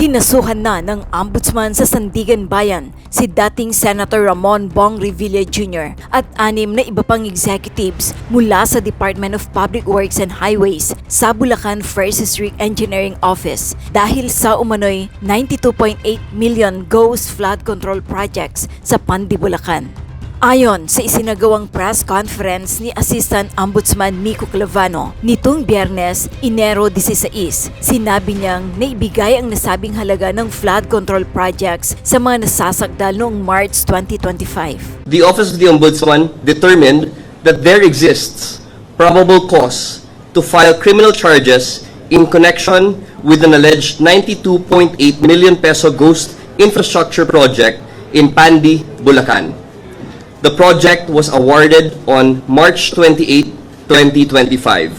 Kinasuhan na ng Ombudsman sa Sandigan Bayan si dating Senator Ramon Bong Revilla Jr. at 6 na iba pang executives mula sa Department of Public Works and Highways sa Bulacan First District Engineering Office dahil sa umano'y 92.8 million ghost flood control projects sa Pandi, Bulacan. Ayon sa isinagawang press conference ni Assistant Ombudsman Nico Clavano nitong Biyernes, Enero 16, sinabi niyang naibigay ang nasabing halaga ng flood control projects sa mga nasasakdal noong March 2025. The Office of the Ombudsman determined that there exists probable cause to file criminal charges in connection with an alleged 92.8 million peso ghost infrastructure project in Pandi, Bulacan. The project was awarded on March 28, 2025.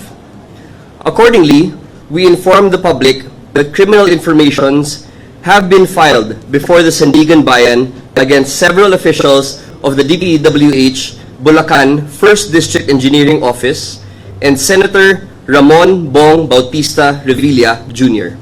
Accordingly, we informed the public that criminal informations have been filed before the Sandigan Bayan against several officials of the DPWH Bulacan 1st District Engineering Office and Senator Ramon Bong Bautista Revilla Jr.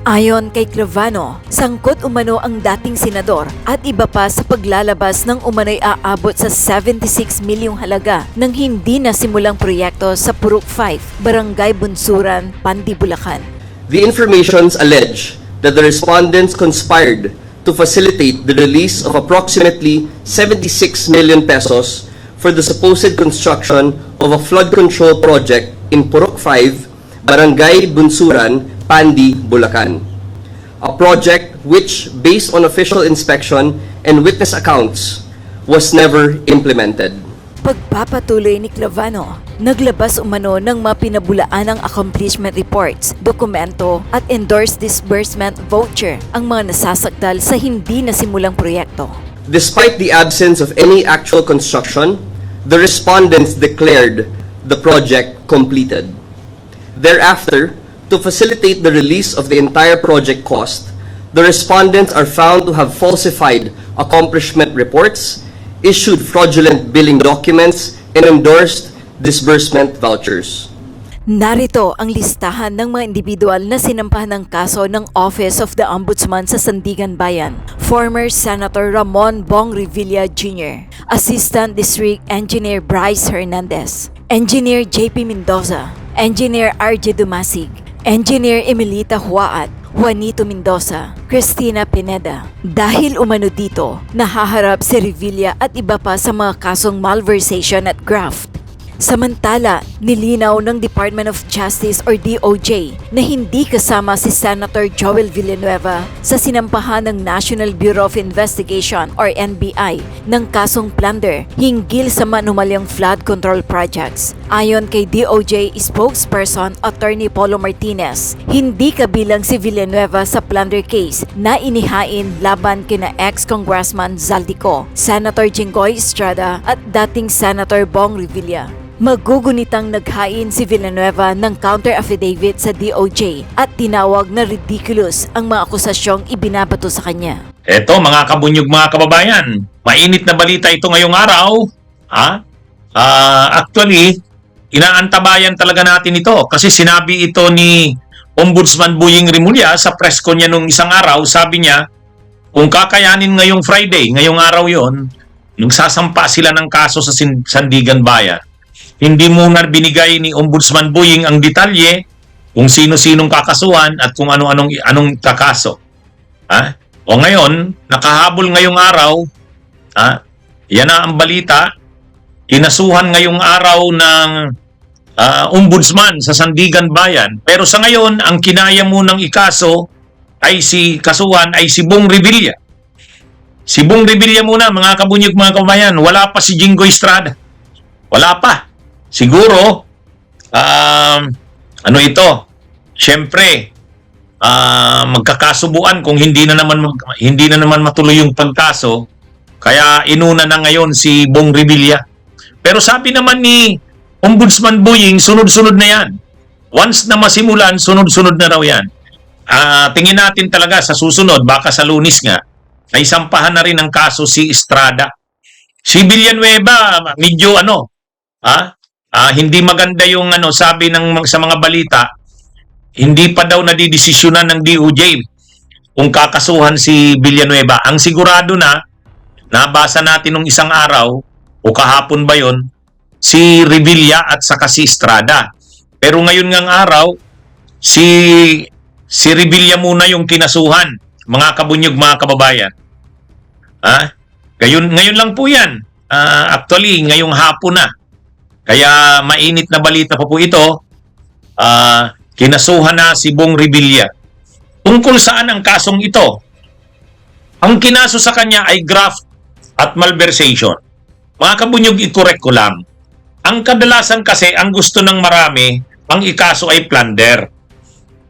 Ayon kay Clavano, sangkot umano ang dating senador at iba pa sa paglalabas ng umano'y aabot sa 76 milyong halaga ng hindi nasimulang proyekto sa Purok 5, Barangay Bunsuran, Pandi, Bulacan. The informations allege that the respondents conspired to facilitate the release of approximately 76 million pesos for the supposed construction of a flood control project in Purok 5, Barangay Bunsuran, Pandi, Bulacan. A project which, based on official inspection and witness accounts, was never implemented. Pagpapatuloy ni Clavano, naglabas umano ng mapinabulaanang accomplishment reports, dokumento at endorsed disbursement voucher ang mga nasasakdal sa hindi nasimulang proyekto. Despite the absence of any actual construction, the respondents declared the project completed. Thereafter, to facilitate the release of the entire project cost, the respondents are found to have falsified accomplishment reports, issued fraudulent billing documents, and endorsed disbursement vouchers. Narito ang listahan ng mga individual na sinampahan ng kaso ng Office of the Ombudsman sa Sandigan Bayan. Former Senator Ramon Bong Revilla Jr., Assistant District Engineer Bryce Hernandez, Engineer JP Mendoza, Engineer RJ Dumasig, Engineer Emilita Huaat, Juanito Mendoza, Cristina Pineda. Dahil umano dito, nahaharap si Revilla at iba pa sa mga kasong malversation at graft. Samantala, nilinaw ng Department of Justice or DOJ na hindi kasama si Senator Joel Villanueva sa sinampahan ng National Bureau of Investigation or NBI ng kasong plunder hinggil sa manumalyang flood control projects. Ayon kay DOJ spokesperson Attorney Polo Martinez, hindi kabilang si Villanueva sa plunder case na inihain laban kina ex-Congressman Zaldico, Senator Jinggoy Estrada at dating Senator Bong Revilla. Magugunitang naghain si Villanueva ng counter-affidavit sa DOJ at tinawag na ridiculous ang mga akusasyong ibinabato sa kanya. Eto mga kabunyog mga kababayan, mainit na balita ito ngayong araw. Actually, inaantabayan talaga natin ito kasi sinabi ito ni Ombudsman Boying Rimulya sa press con niya nung isang araw. Sabi niya, kung kakayanin ngayong Friday, ngayong araw yon, nung sasampa sila ng kaso sa Sandigan Bayan, hindi muna binigay ni Ombudsman Boying ang detalye kung sino-sinong kakasuhan at kung anong kakaso. O ngayon, nakahabol ngayong araw, yan na ang balita, kinasuhan ngayong araw ng Ombudsman sa Sandigan Bayan. Pero sa ngayon, ang kinaya munang ikaso ay si Bong Revilla. Si Bong Revilla muna, mga kabunyog mga kabayan, wala pa si Jinggoy Estrada. Wala pa. Siguro, siyempre, magkakasubuan kung hindi na naman matuloy yung pagkaso, kaya inuna na ngayon si Bong Revilla. Pero sabi naman ni Ombudsman Boying, sunod-sunod na yan. Once na masimulan, sunod-sunod na raw yan. Tingin natin talaga sa susunod, baka sa Lunes nga, ay sampahan na rin ang kaso si Estrada. Si Villanueva, medyo hindi maganda yung sabi sa mga balita, hindi pa daw nadidesisyonan ng DOJ. kung kakasuhan si Villanueva. Ang sigurado na, nabasa natin nung isang araw, o kahapon ba yon, si Revilla at saka si Estrada. Pero ngayon ngang araw, si Revilla muna yung kinasuhan, mga kabunyog, mga kababayan. Ngayon lang po yan. Actually, ngayong hapon na. Kaya mainit na balita pa po ito. Kinasuhan na si Bong Revilla. Tungkol saan ang kasong ito? Ang kinaso sa kanya ay graft at malversation. Mga kabunyog, i-correct ko lang. Ang kadalasan kasi, ang gusto ng marami, ang ikaso ay plunder.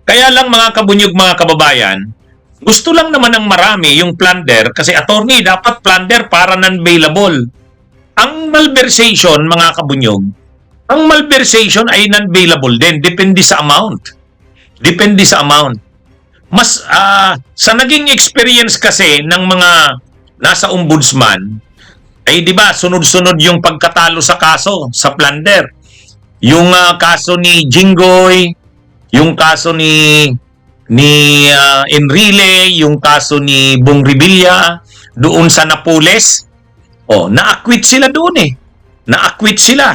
Kaya lang mga kabunyog, mga kababayan, gusto lang naman ng marami yung plunder kasi attorney, dapat plunder para non-bailable. Ang malversation, mga kabunyog, ang malversation ay non-bailable din. Depende sa amount. Depende sa amount. Mas, sa naging experience kasi ng mga nasa ombudsman, ay di ba sunod-sunod yung pagkatalo sa kaso, sa plunder. Yung kaso ni Jinggoy, yung kaso ni Enrile, yung kaso ni Bong Revilla, doon sa Napoles, na-acquit sila doon eh. Na-acquit sila.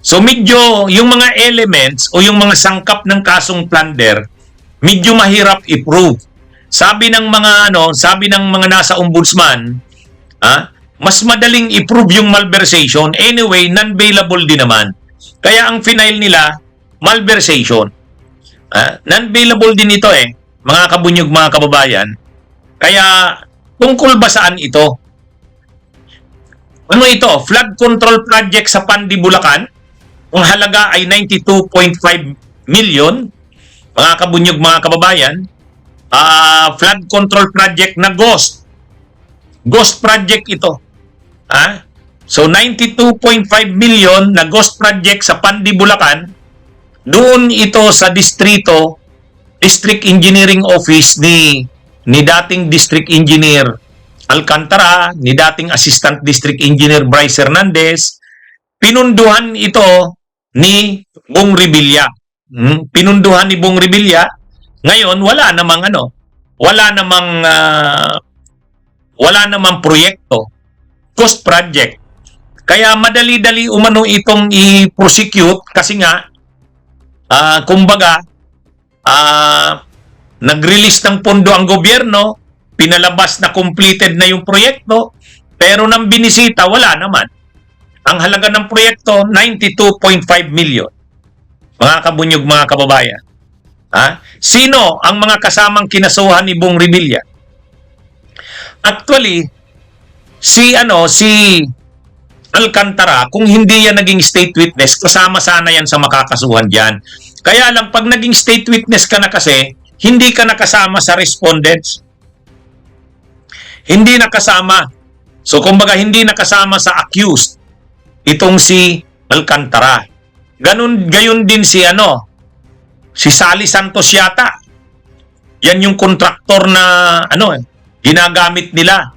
So medyo yung mga elements o yung mga sangkap ng kasong plunder, medyo mahirap i-prove. Sabi ng mga nasa ombudsman, mas madaling i-prove yung malversation. Anyway, non-bailable din naman. Kaya ang final nila, malversation. Non-bailable din ito eh, mga kabunyog, mga kababayan. Kaya, tungkol ba saan ito? Ano ito? Flood control project sa Pandi, Bulacan. Ang halaga ay 92.5 million. Mga kabunyog, mga kababayan. Flood control project na ghost. Ghost project ito. So 92.5 million na ghost project sa Pandi, Bulacan. Doon ito sa District Engineering Office ni dating District Engineer Alcantara, ni dating Assistant District Engineer Bryce Hernandez. Pinunduhan ito ni Bong Revilla. Pinunduhan ni Bong Revilla. Ngayon wala namang proyekto. Ghost project. Kaya madali-dali umano itong i-prosecute kasi nga kumbaga nag-release ng pondo ang gobyerno, pinalabas na completed na yung proyekto, pero nang binisita wala naman. Ang halaga ng proyekto 92.5 million. Mga kabunyog, mga kababayan. Sino ang mga kasamang kinasuhan ni Bong Revilla? Actually, si Alcantara, kung hindi yan naging state witness, kasama sana yan sa makakasuhan dyan. Kaya lang, pag naging state witness ka na kasi, hindi ka nakasama sa respondents. Hindi nakasama. So, kumbaga, hindi nakasama sa accused. Itong si Alcantara. Gayon din si Sally Santos yata. Yan yung kontraktor na, ginagamit nila.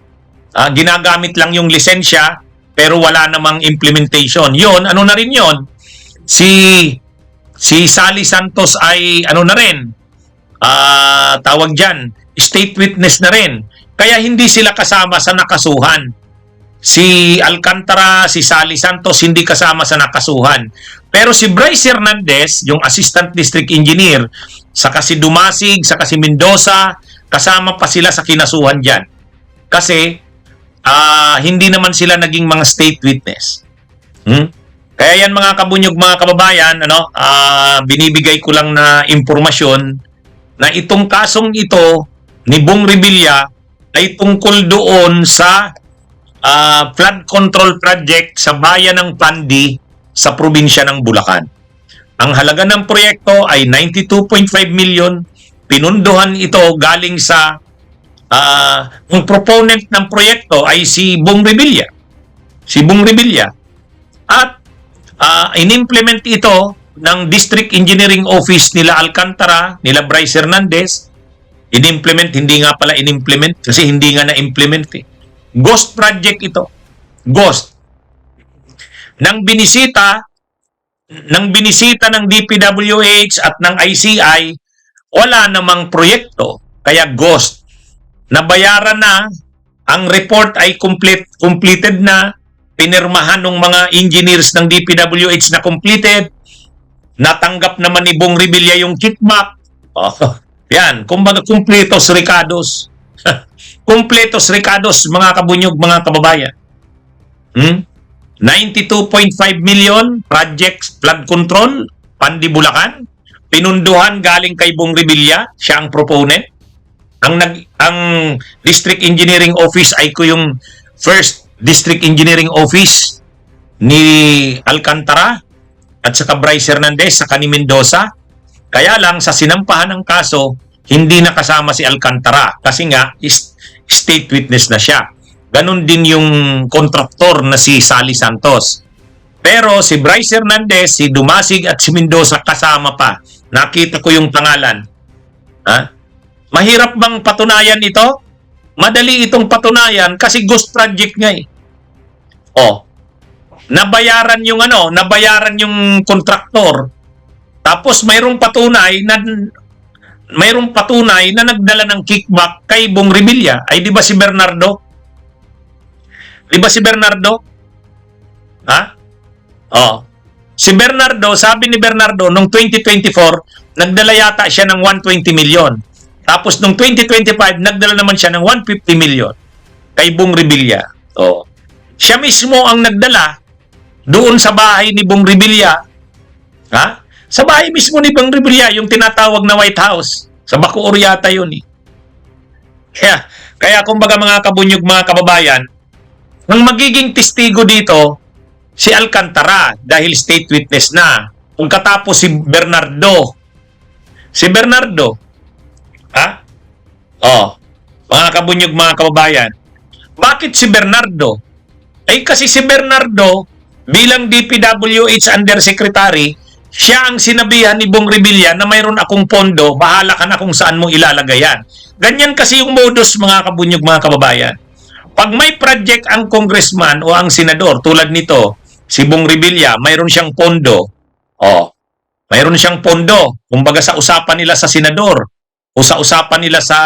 Ginagamit lang yung lisensya, pero wala namang implementation. Yun, na rin yun? Si Sally Santos ay, na rin? Tawag dyan, state witness na rin. Kaya hindi sila kasama sa nakasuhan. Si Alcantara, si Sally Santos, hindi kasama sa nakasuhan. Pero si Bryce Hernandez, yung Assistant District Engineer, saka si Dumasig, saka si Mendoza, kasama pa sila sa kinasuhan dyan. Kasi, hindi naman sila naging mga state witness. Kaya yan mga kabunyog, mga kababayan, binibigay ko lang na impormasyon na itong kasong ito ni Bong Revilla ay tungkol doon sa flood control project sa bayan ng Pandi sa probinsya ng Bulacan. Ang halaga ng proyekto ay 92.5 million. Pinunduhan ito galing sa ang proponent ng proyekto ay si Bong Revilla. Si Bong Revilla. At in-implement ito ng District Engineering Office nila Alcantara, nila Bryce Hernandez. In-implement, hindi nga pala in-implement kasi hindi nga na-implement eh. Ghost project ito. Ghost. Nang binisita ng DPWH at ng ICI, wala namang proyekto, kaya ghost. nabayaran na, ang report ay completed na, pinirmahan ng mga engineers ng DPWH na completed, natanggap naman ni Bong Revilla yung kickback. Oh, yan, kumbaga kumpletos recados. Kumpletos recados, mga kabunyog, mga kababayan. 92.5 million projects flood control, Pandi Bulacan. Pinunduhan galing kay Bong Revilla, siya ang proponent. Ang District Engineering Office ay ko yung first District Engineering Office ni Alcantara at saka Bryce Hernandez sa ni Mendoza. Kaya lang sa sinampahan ng kaso, hindi nakasama si Alcantara kasi nga state witness na siya. Ganon din yung kontraktor na si Sally Santos. Pero si Bryce Hernandez, si Dumasig at si Mendoza kasama pa. Nakita ko yung pangalan. Ha? Mahirap bang patunayan ito? Madali itong patunayan kasi ghost project nga eh. Oh. Nabayaran yung kontraktor. Tapos mayroong patunay na nagdala ng kickback kay Bong Revilla. Ay di ba si Bernardo? Di ba si Bernardo? Ha? Oh. Si Bernardo, sabi ni Bernardo, noong 2024, nagdala yata siya ng 120 million. Tapos noong 2025, nagdala naman siya ng 150 million kay Bong Revilla. Oh. Siya mismo ang nagdala doon sa bahay ni Bong Revilla. Ha? Sa bahay mismo ni Bong Revilla, yung tinatawag na White House. Sa Bacoor yata yun eh. Kaya kumbaga mga kabunyog, mga kababayan, ang magiging testigo dito, si Alcantara dahil state witness na. Pagkatapos si Bernardo. Si Bernardo. Ha? Oh. Mga kabunyog, mga kababayan. Bakit si Bernardo? Ay kasi si Bernardo bilang DPWH Undersecretary, siya ang sinabihan ni Bong Revilla na mayroon akong pondo, bahala ka na kung saan mo ilalagay yan. Ganyan kasi yung modus, mga kabunyog, mga kababayan. Pag may project ang congressman o ang senador, tulad nito, si Bong Revilla, mayroon siyang pondo. Oh, mayroon siyang pondo. Kumbaga sa usapan nila sa senador o sa usapan nila sa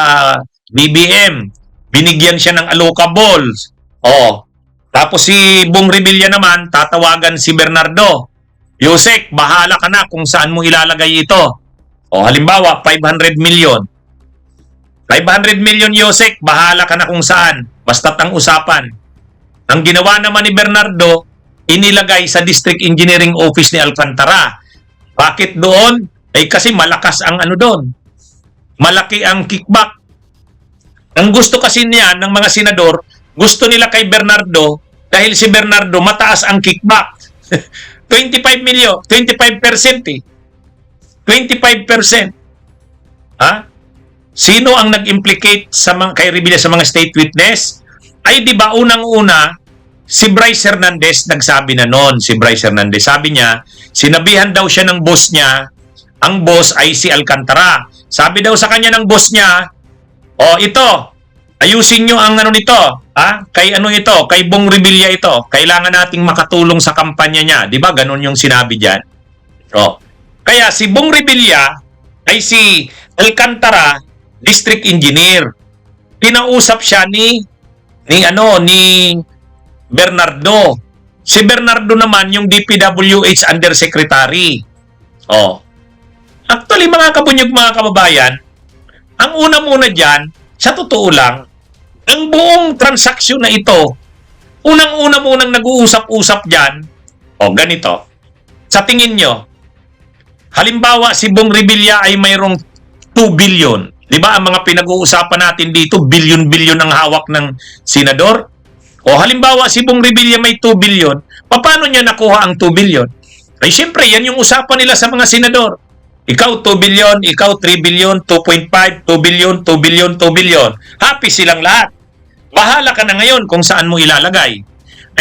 BBM, binigyan siya ng allocables. Oh, tapos si Bong Revilla naman, tatawagan si Bernardo. Yusek, bahala ka na kung saan mo ilalagay ito. O halimbawa, 500 million. 500 million, Yusek, bahala ka na kung saan. Basta't ang usapan. Ang ginawa naman ni Bernardo, inilagay sa District Engineering Office ni Alcantara. Bakit doon? Eh kasi malakas ang doon. Malaki ang kickback. Ang gusto kasi niya ng mga senador, gusto nila kay Bernardo dahil si Bernardo mataas ang kickback. 25 million, 25% eh. 25%. Ha? Sino ang nag-implicate kay Revilla sa mga state witness? Ay di ba unang-una, si Bryce Hernandez nagsabi na noon. Si Bryce Hernandez, sabi niya, sinabihan daw siya ng boss niya, ang boss ay si Alcantara. Sabi daw sa kanya ng boss niya, oh ito, ayusin nyo ang nito, ha? Kay ito, kay Bong Revilla ito. Kailangan nating makatulong sa kampanya niya. Di ba? Ganon yung sinabi dyan. Oh. Kaya si Bong Revilla ay si Alcantara, district engineer. Kinausap siya ni Bernardo. Si Bernardo naman yung DPWH Undersecretary. Oh. Actually, mga kabunyog, mga kababayan, ang una muna dyan, sa totoo lang, ang buong transaksyon na ito, unang-una munang nag-uusap-usap dyan, ganito. Sa tingin nyo, halimbawa si Bong Revilla ay mayroong 2 billion. Di ba ang mga pinag-uusapan natin dito, billion-billion ang hawak ng senador? O halimbawa si Bong Revilla may 2 billion, paano niya nakuha ang 2 billion? Ay siyempre, yan yung usapan nila sa mga senador. Ikaw 2 billion, ikaw 3 billion, 2.5, 2 billion, 2 billion, 2 billion. Happy silang lahat. Bahala ka na ngayon kung saan mo ilalagay.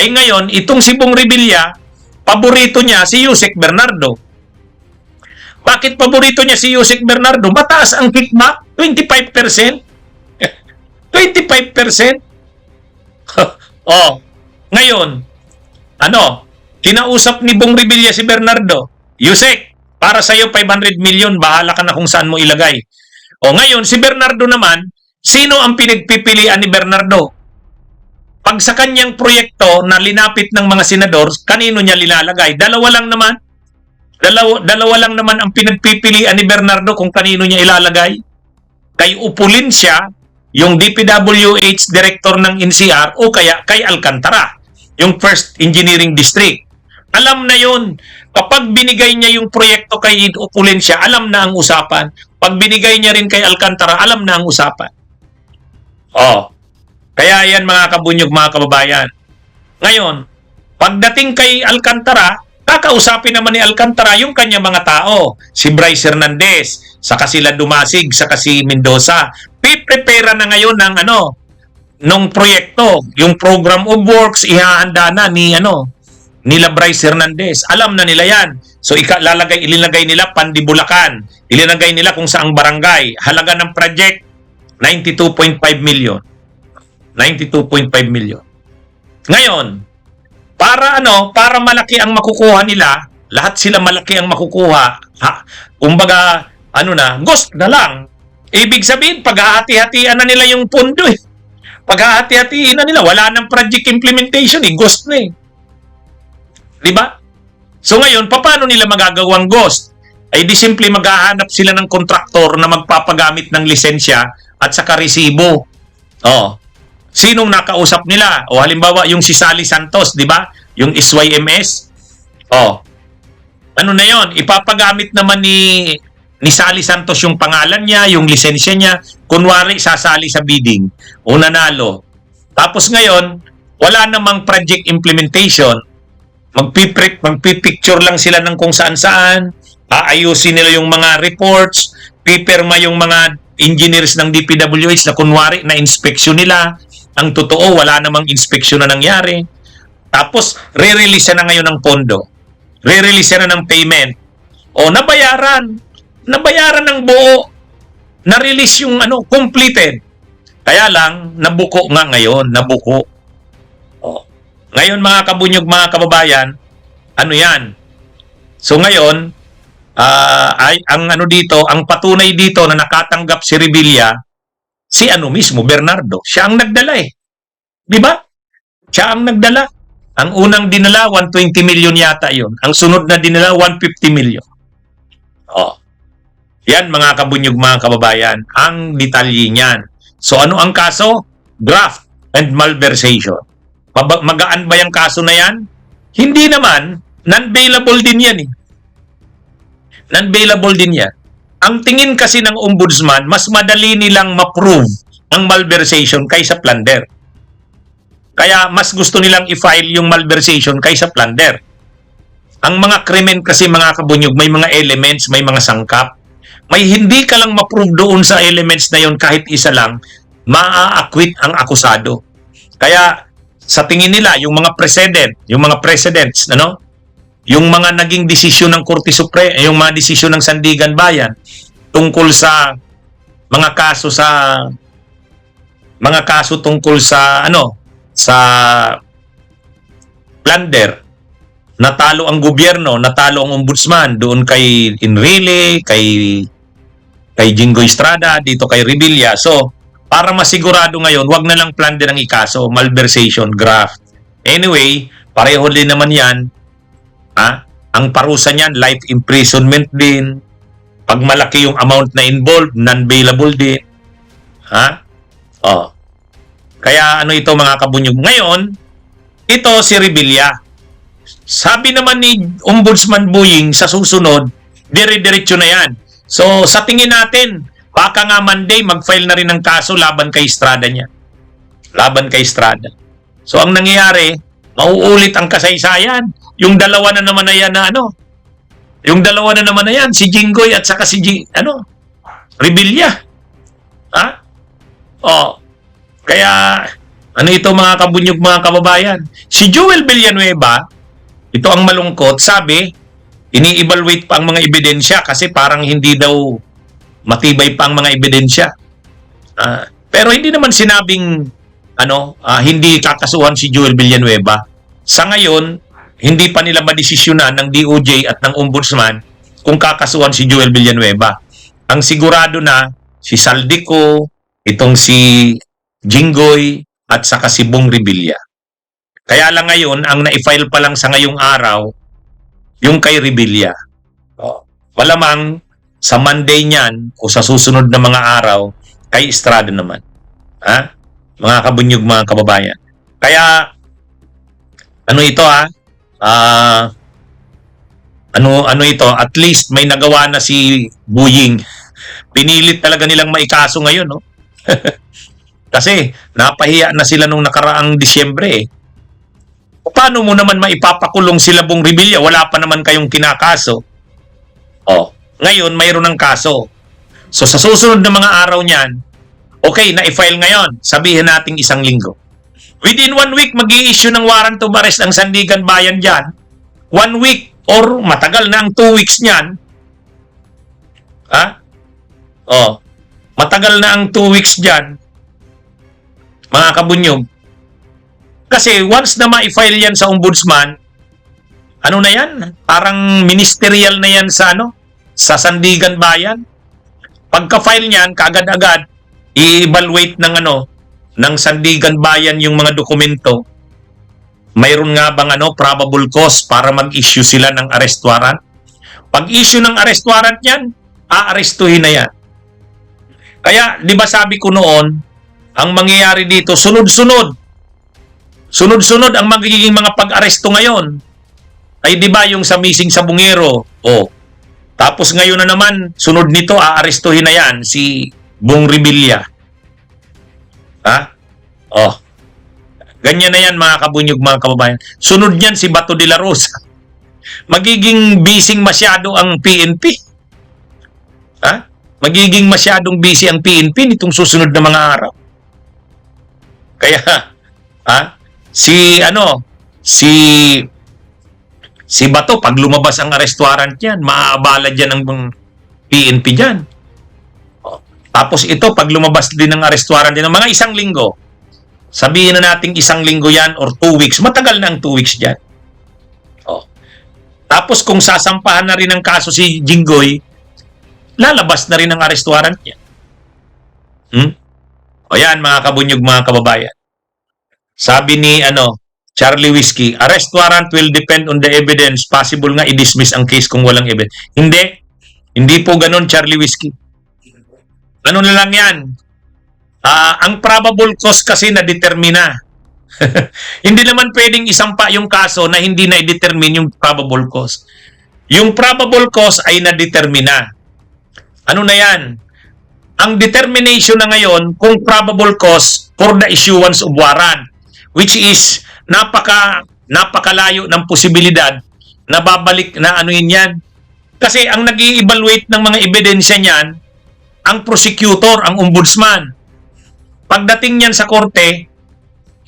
Ay ngayon, itong si Bong Revilla, paborito niya si Yusek Bernardo. Bakit paborito niya si Yusek Bernardo? Mataas ang kickback, 25%. 25%. Oh, ngayon, kinausap ni Bong Revilla si Bernardo. Yusek, para sa iyo 500 million, bahala ka na kung saan mo ilagay. O ngayon, si Bernardo naman, Sino ang pinagpipilian ni Bernardo? Pag sa kanyang proyekto na linapit ng mga senador, kanino niya lilalagay? Dalawa lang naman. Dalawa lang naman ang pinagpipilian ni Bernardo kung kanino niya ilalagay. Kay Upulencia, yung DPWH director ng NCR, o kaya kay Alcantara, yung First Engineering District. Alam na yun. Kapag binigay niya yung proyekto kay Upulencia, alam na ang usapan. Pag binigay niya rin kay Alcantara, alam na ang usapan. Kaya yan mga kabunyog, mga kababayan. Ngayon, pagdating kay Alcantara, kakausapin naman ni Alcantara yung kanya mga tao. Si Bryce Hernandez, saka sila Dumasig, saka si Mendoza. Piprepara na ngayon ng nung proyekto. Yung program of works, ihahanda na nila Bryce Hernandez. Alam na nila yan. So, ilinagay nila Pandibulacan. Ilinagay nila kung saang barangay. Halaga ng project, 92.5 million. 92.5 million. Ngayon, para malaki ang makukuha nila, lahat sila malaki ang makukuha. Kumbaga, ghost na lang. Ibig sabihin, paghahati-hatian na nila yung pondo eh. Paghahati-hatiin na nila, wala nang project implementation eh, ghost na eh. Diba? So ngayon, paano nila magagawang ghost? Ay di simple maghahanap sila ng kontraktor na magpapagamit ng lisensya at saka resibo. Sinong nakausap nila? O halimbawa, yung si Sally Santos, di ba? Yung SYMS. Ano na yon? Ipapagamit naman ni Sally Santos yung pangalan niya, yung lisensya niya. Kunwari, sasali sa bidding. O nanalo. Tapos ngayon, wala namang project implementation. Magpipicture lang sila ng kung saan-saan. Aayusin nila yung mga reports. Pipirma yung mga engineers ng DPWH na kunwari na inspeksyon nila. Ang totoo, wala namang inspeksyon na nangyari. Tapos, re-release na ngayon ng pondo. Re-release na ng payment. Nabayaran. Nabayaran ng buo. Na-release yung completed. Kaya lang, nabuko nga ngayon. Nabuko. Ngayon, mga kabunyog, mga kababayan, yan? So ngayon, ang patunay dito na nakatanggap si Revilla, si mismo, Bernardo. Siya ang nagdala eh. Di ba? Siya ang nagdala. Ang unang dinala, 120 million yata yun. Ang sunod na dinala, 150 million. Yan mga kabunyog, mga kababayan, ang detalye niyan. So ano ang kaso? Graft and malversation. Magaan ba yung kaso na yan? Hindi naman. Non-bailable din yan eh. Non-bailable din yan. Ang tingin kasi ng ombudsman, mas madali nilang ma-prove ang malversation kaysa plunder. Kaya mas gusto nilang i-file yung malversation kaysa plunder. Ang mga krimen kasi, mga kabunyog, may mga elements, may mga sangkap. May hindi ka lang ma-prove doon sa elements na yon kahit isa lang, maa-acquit ang akusado. Kaya sa tingin nila, yung mga precedents, yung mga naging desisyon ng Korte Suprema, yung mga desisyon ng Sandigan Bayan tungkol sa mga kaso tungkol sa sa plunder, natalo ang gobyerno, natalo ang ombudsman doon kay Enrile, kay Jinggoy Estrada, dito kay Revilla. So, para masigurado ngayon, wag na lang plunder ang ikaso, malversation, graft. Anyway, pareho din naman yan. Ang parusa niyan, life imprisonment din. Pag malaki yung amount na involved, non-bailable din. Kaya ito mga kabunyog. Ngayon, ito si Revilla. Sabi naman ni Ombudsman Buying sa susunod, dire-diretso na yan. So, sa tingin natin, baka nga Monday, mag-file na rin ng kaso laban kay Estrada niya. Laban kay Estrada. So, ang nangyayari, mauulit ang kasaysayan. Yung dalawa na naman na yan yung dalawa na naman na yan, si Jinggoy at saka si Revilla. Kaya, ito mga kabunyog, mga kababayan. Si Joel Villanueva, ito ang malungkot, sabi, ini-evaluate pa ang mga ebidensya kasi parang hindi daw matibay pa ang mga ebidensya. Pero hindi naman sinabing hindi kakasuhan si Joel Villanueva. Sa ngayon, hindi pa nila madesisyonan ng DOJ at ng Ombudsman kung kakasuhan si Joel Villanueva. Ang sigurado na si Saldico, Itong si Jinggoy at saka si Bong Revilla. Kaya lang ngayon, ang na-file pa lang sa ngayong araw, yung kay Revilla. Malamang sa Monday niyan o sa susunod na mga araw, kay Estrada naman. Ha? Mga kabunyog, mga kababayan. Kaya, ano ito ano ito, at least may nagawa na si Buying. Pinilit talaga nilang maikaso ngayon, no? Kasi napahiya na sila nung nakaraang Disyembre eh. Paano mo naman maipapakulong sila Bong Revilla? Wala pa naman kayong kinakaso. Ngayon mayroon ng kaso. So sa susunod na mga araw niyan, okay, na-file ngayon. Sabihin nating 1 linggo. Within 1 week, mag-i-issue ng warrant of arrest ang Sandigan Bayan dyan. 1 week or matagal na ang 2 weeks niyan. Matagal na ang 2 weeks dyan. Mga kabunyog. Kasi once na ma-file yan sa ombudsman, ano na yan? Parang ministerial na yan sa sa Sandigan Bayan. Pagka-file niyan, kaagad-agad i-evaluate ng Sandigan Bayan yung mga dokumento. Mayroon nga bang probable cause para mag-issue sila ng arrest warrant? Pag-issue ng arrest warrant yan, aarestuhin na yan. Kaya, di ba sabi ko noon, ang mangyayari dito, sunod-sunod. Sunod-sunod ang magiging mga pag-aresto ngayon. Ay di ba yung sa missing sa Bungero? Tapos ngayon na naman, sunod nito, aarestuhin na yan si Bong Revilla. Ganyan na yan mga kabunyog, mga kababayan. Sunod niyan si Bato de la Rosa. Magiging busy masyado ang PNP. Magiging masyadong busy ang PNP nitong susunod na mga araw. Kaya, si Bato, pag lumabas ang arrest warrant niyan, maaabala dyan ang PNP dyan. Tapos ito, pag lumabas din ang arrest warrant din, mga 1 linggo, sabihin na natin 1 linggo yan or 2 weeks, matagal na ang 2 weeks dyan. Tapos kung sasampahan na rin ang kaso si Jinggoy, lalabas na rin ang arrest warrant niya. O yan, mga kabunyog, mga kababayan. Sabi ni Charlie Whiskey, arrest warrant will depend on the evidence. Possible nga i-dismiss ang case kung walang evidence. Hindi po ganun, Charlie Whiskey. Ano na lang yan? Ang probable cause kasi na-determina. Hindi naman pwedeng isampa yung kaso na hindi na-determine yung probable cause. Yung probable cause ay na-determina. Ano na yan? Ang determination na ngayon kung probable cause for the issuance of warrant, which is napakalayo ng posibilidad na babalik na yan. Kasi ang nag-i-evaluate ng mga ebidensya niyan, ang prosecutor, ang ombudsman. Pagdating niyan sa korte,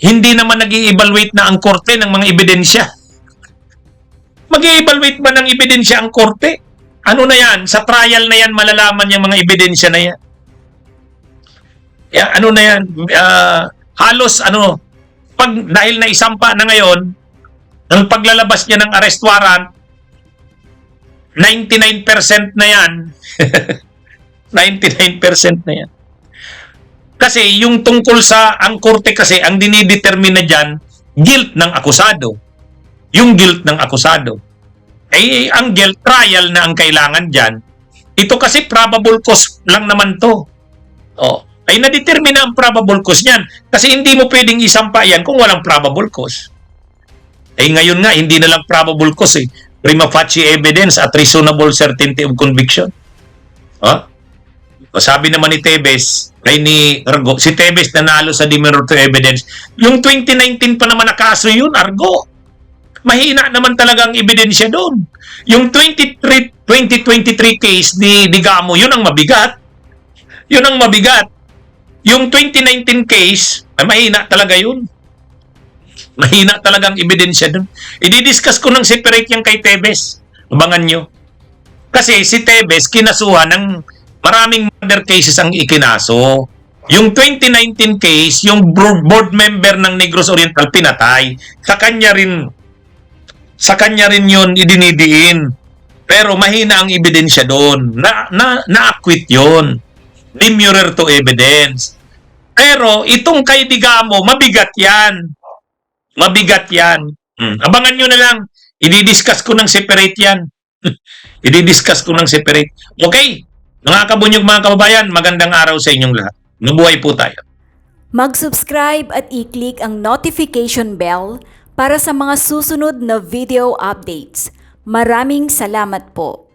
hindi naman nag-i-evaluate na ang korte ng mga ebidensya. Mag-i-evaluate ba ng ebidensya ang korte? Ano na yan? Sa trial na yan, malalaman yung mga ebidensya na yan. Ano na yan? Halos, dahil naisampa na ngayon, ang paglalabas niya ng arrest warrant, 99% na yan. 99% na yan. Kasi yung tungkol sa ang korte kasi, ang dinidetermine na dyan, guilt ng akusado. Yung guilt ng akusado. Ang guilt trial na ang kailangan dyan. Ito kasi probable cause lang naman to. Ay na-determine ang probable cause niyan. Kasi hindi mo pwedeng isampa yan kung walang probable cause. Ngayon nga, hindi na lang probable cause eh. Prima facie evidence at reasonable certainty of conviction. Sabi naman ni Tebes, ni Argo, si Tebes nanalo sa demerit to evidence. Yung 2019 pa naman na kaso yun, Argo. Mahina naman talaga ang ebidensya doon. Yung 2023 case ni Digamo, yun ang mabigat. Yun ang mabigat. Yung 2019 case, ay mahina talaga yun. Mahina talaga ang ebidensya doon. I-discuss ko ng separate yung kay Tebes. Abangan nyo. Kasi si Tebes, kinasuhan ng maraming murder cases ang ikinaso. Yung 2019 case, yung board member ng Negros Oriental pinatay. Sa kanya rin yun idinidiin. Pero mahina ang ebidensya doon. Na-acquit yun. Demurrer to evidence. Pero itong kay Digamo, mabigat yan. Mabigat yan. Abangan nyo na lang. I-discuss ko ng separate yan. I-discuss ko ng separate. Okay? Mga kabunyog, mga kababayan, magandang araw sa inyong lahat. Mabuhay po tayo. Mag-subscribe at i-click ang notification bell para sa mga susunod na video updates. Maraming salamat po.